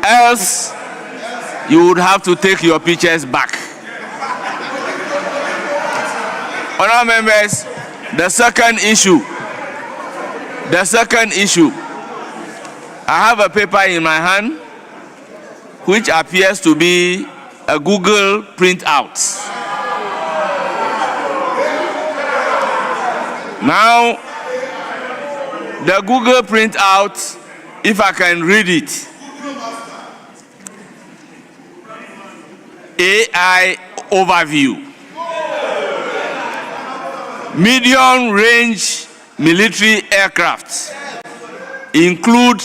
Else, you would have to take your pictures back. Honourable members, the second issue. I have a paper in my hand which appears to be a Google printout. Now, the Google printout, if I can read it. AI overview. Medium-range military aircraft include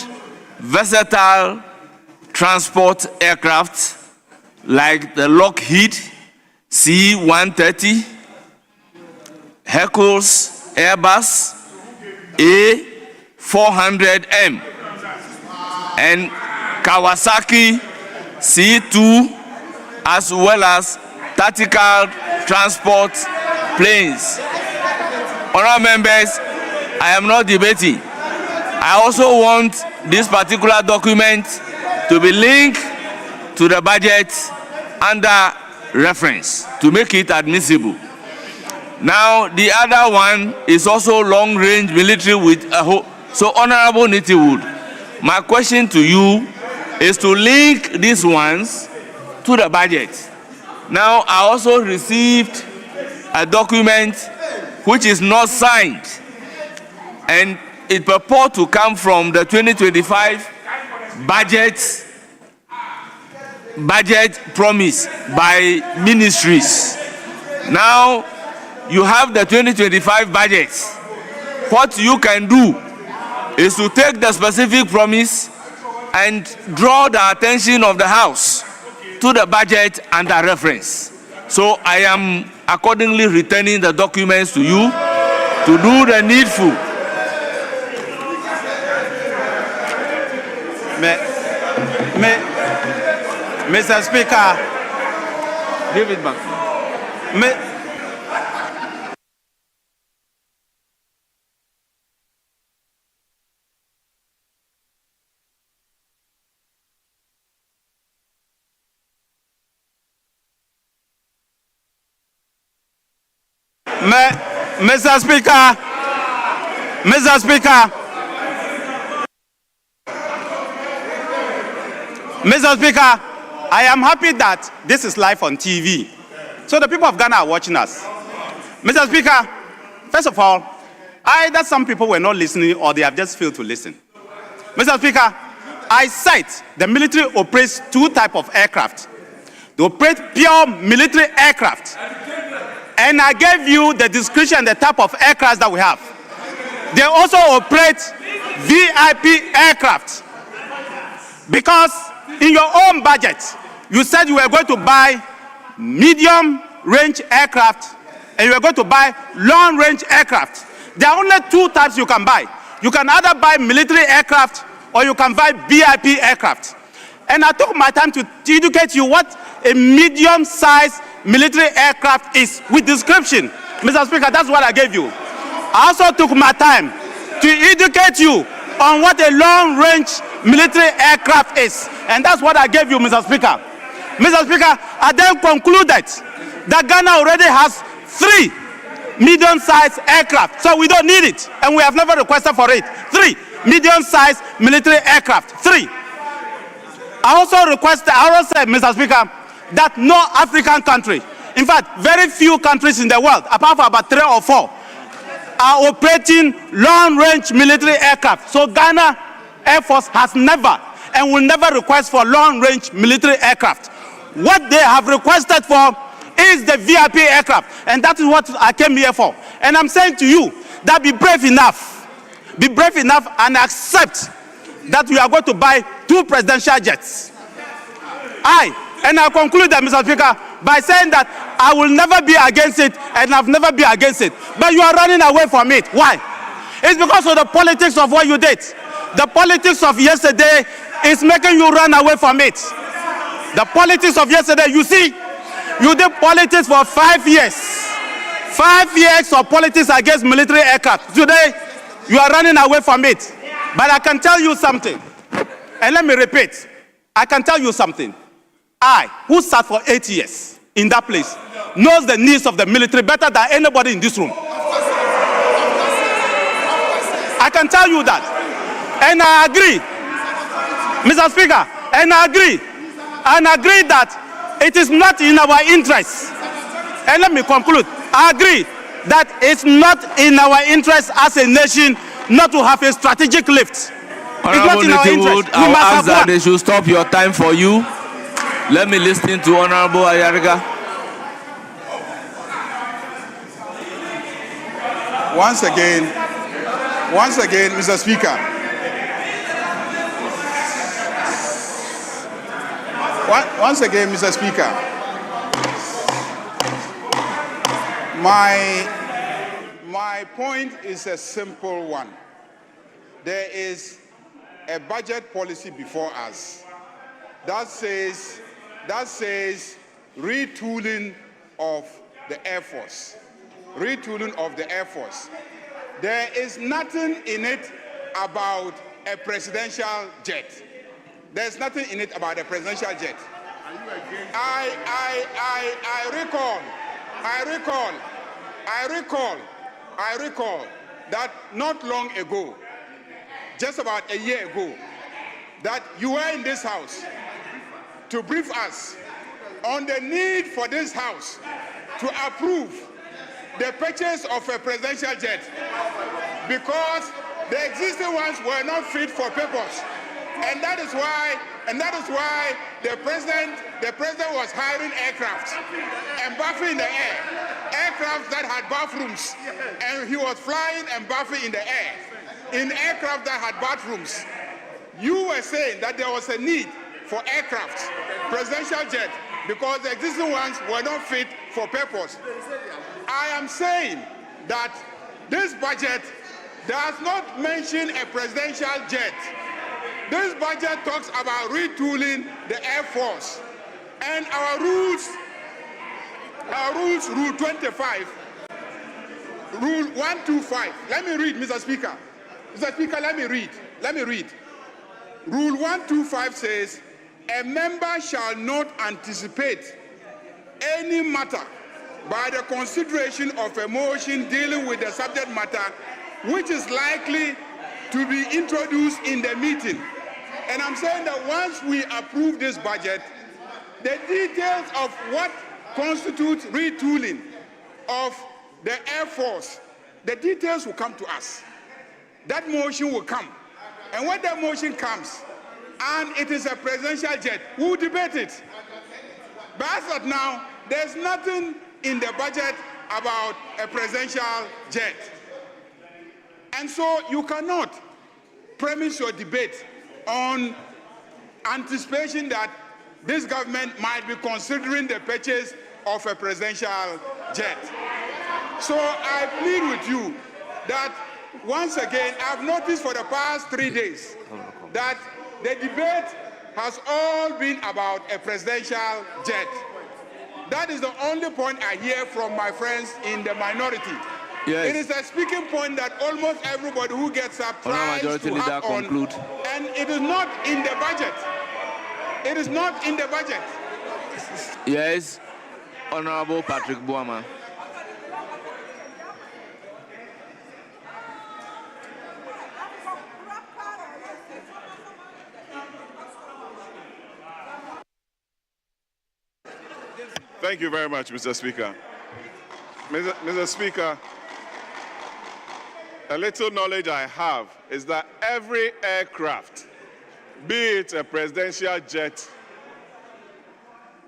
versatile transport aircraft like the Lockheed C-130, Hercules Airbus A400M, and Kawasaki C2, as well as tactical transport planes. Honourable members, I am not debating. I also want this particular document to be linked to the budget under reference to make it admissible. Now, the other one is also long-range military with a whole. So, Honourable Nitiwood, my question to you is to link these ones to the budget. Now, I also received a document which is not signed, and it purports to come from the 2025 budget promise by ministries. Now, you have the 2025 budget. What you can do is to take the specific promise and draw the attention of the House to the budget under reference. So I am accordingly returning the documents to you to do the needful. Mr. Speaker, Give it back. Mr. Speaker, I am happy that this is live on TV. So the people of Ghana are watching us. Mr. Speaker, first of all, either some people were not listening or they have just failed to listen. Mr. Speaker, I cite the military operates two types of aircraft. They operate pure military aircraft. And I gave you the description, the type of aircraft that we have. They also operate VIP aircraft. Because in your own budget, you said you were going to buy medium-range aircraft and you were going to buy long-range aircraft. There are only two types you can buy. You can either buy military aircraft or you can buy VIP aircraft. And I took my time to educate you what a medium-sized military aircraft is with description. Mr. Speaker, that's what I gave you. I also took my time to educate you on what a long-range military aircraft is. And that's what I gave you, Mr. Speaker. Mr. Speaker, I then concluded that Ghana already has 3 medium-sized aircraft, so we don't need it. And we have never requested for it. 3 medium-sized military aircraft. 3. I also said, Mr. Speaker, that no African country, in fact, very few countries in the world, apart from about 3 or 4, are operating long-range military aircraft. So Ghana Air Force has never and will never request for long-range military aircraft. What they have requested for is the VIP aircraft, and that is what I came here for. And I'm saying to you that be brave enough and accept that we are going to buy 2 presidential jets. And I conclude that, Mr. Speaker, by saying that I will never be against it and I've never been against it. But you are running away from it. Why? It's because of the politics of what you did. The politics of yesterday is making you run away from it. The politics of yesterday, you see, you did politics for 5 years. 5 years of politics against military aircraft. Today, you are running away from it. But I can tell you something, and let me repeat. I can tell you something. I, who sat for 8 years in that place, knows the needs of the military better than anybody in this room. I can tell you that. And I agree, Mr. Speaker, and I agree that it is not in our interest. And let me conclude. I agree that it's not in our interest as a nation not to have a strategic lift. Honorable Nitiwood, I will ask that they should stop your time for you. Let me listen to Honorable Ayariga. Once again, Mr. Speaker. Once again, Mr. Speaker. My point is a simple one. There is a budget policy before us that says retooling of the Air Force. Retooling of the Air Force. There is nothing in it about a presidential jet. There's nothing in it about a presidential jet. I recall that not long ago, just about a year ago, that you were in this house to brief us on the need for this house to approve the purchase of a presidential jet because the existing ones were not fit for purpose. And that is why the president was hiring aircraft and buffing in the air, aircraft that had bathrooms, and he was flying and buffing in the air in aircraft that had bathrooms. You were saying that there was a need for aircraft, presidential jet, because the existing ones were not fit for purpose. I am saying that this budget does not mention a presidential jet. This budget talks about retooling the Air Force. And our rules, Rule 25, Rule 125. Let me read, Mr. Speaker. Mr. Speaker, let me read. Rule 125 says, a member shall not anticipate any matter by the consideration of a motion dealing with the subject matter which is likely to be introduced in the meeting. And I'm saying that once we approve this budget, the details of what constitutes retooling of the Air Force, the details will come to us. That motion will come. And when that motion comes, and it is a presidential jet, we'll debate it. But as of now, there's nothing in the budget about a presidential jet. And so you cannot premise your debate on anticipation that this government might be considering the purchase of a presidential jet. So I plead with you that once again, I've noticed for the past 3 days that the debate has all been about a presidential jet. That is the only point I hear from my friends in the minority. Yes. It is a speaking point that almost everybody who gets up tries to have on, and it is not in the budget. It is not in the budget. Yes, Honorable Patrick Boama. Thank you very much, Mr. Speaker. Mr. Speaker, a little knowledge I have is that every aircraft, be it a presidential jet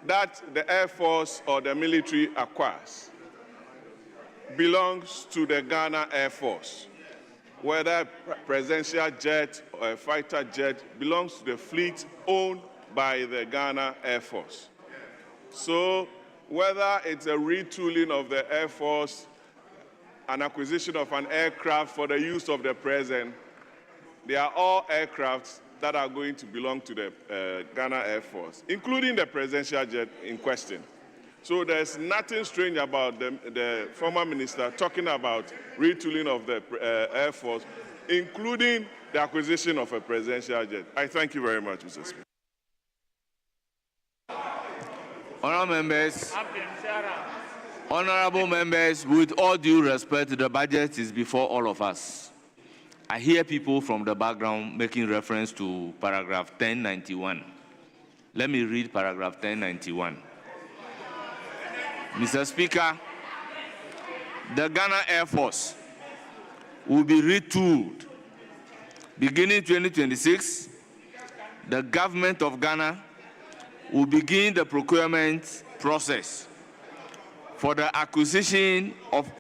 that the Air Force or the military acquires, belongs to the Ghana Air Force. Whether a presidential jet or a fighter jet belongs to the fleet owned by the Ghana Air Force. So whether it's a retooling of the Air Force, an acquisition of an aircraft for the use of the president, they are all aircrafts that are going to belong to the Ghana Air Force, including the presidential jet in question. So there's nothing strange about the former minister talking about retooling of the Air Force, including the acquisition of a presidential jet. I thank you very much, Mr. Speaker. Honorable members, with all due respect, the budget is before all of us. I hear people from the background making reference to paragraph 1091. Let me read paragraph 1091. Mr. Speaker, the Ghana Air Force will be retooled. Beginning 2026, the government of Ghana will begin the procurement process for the acquisition of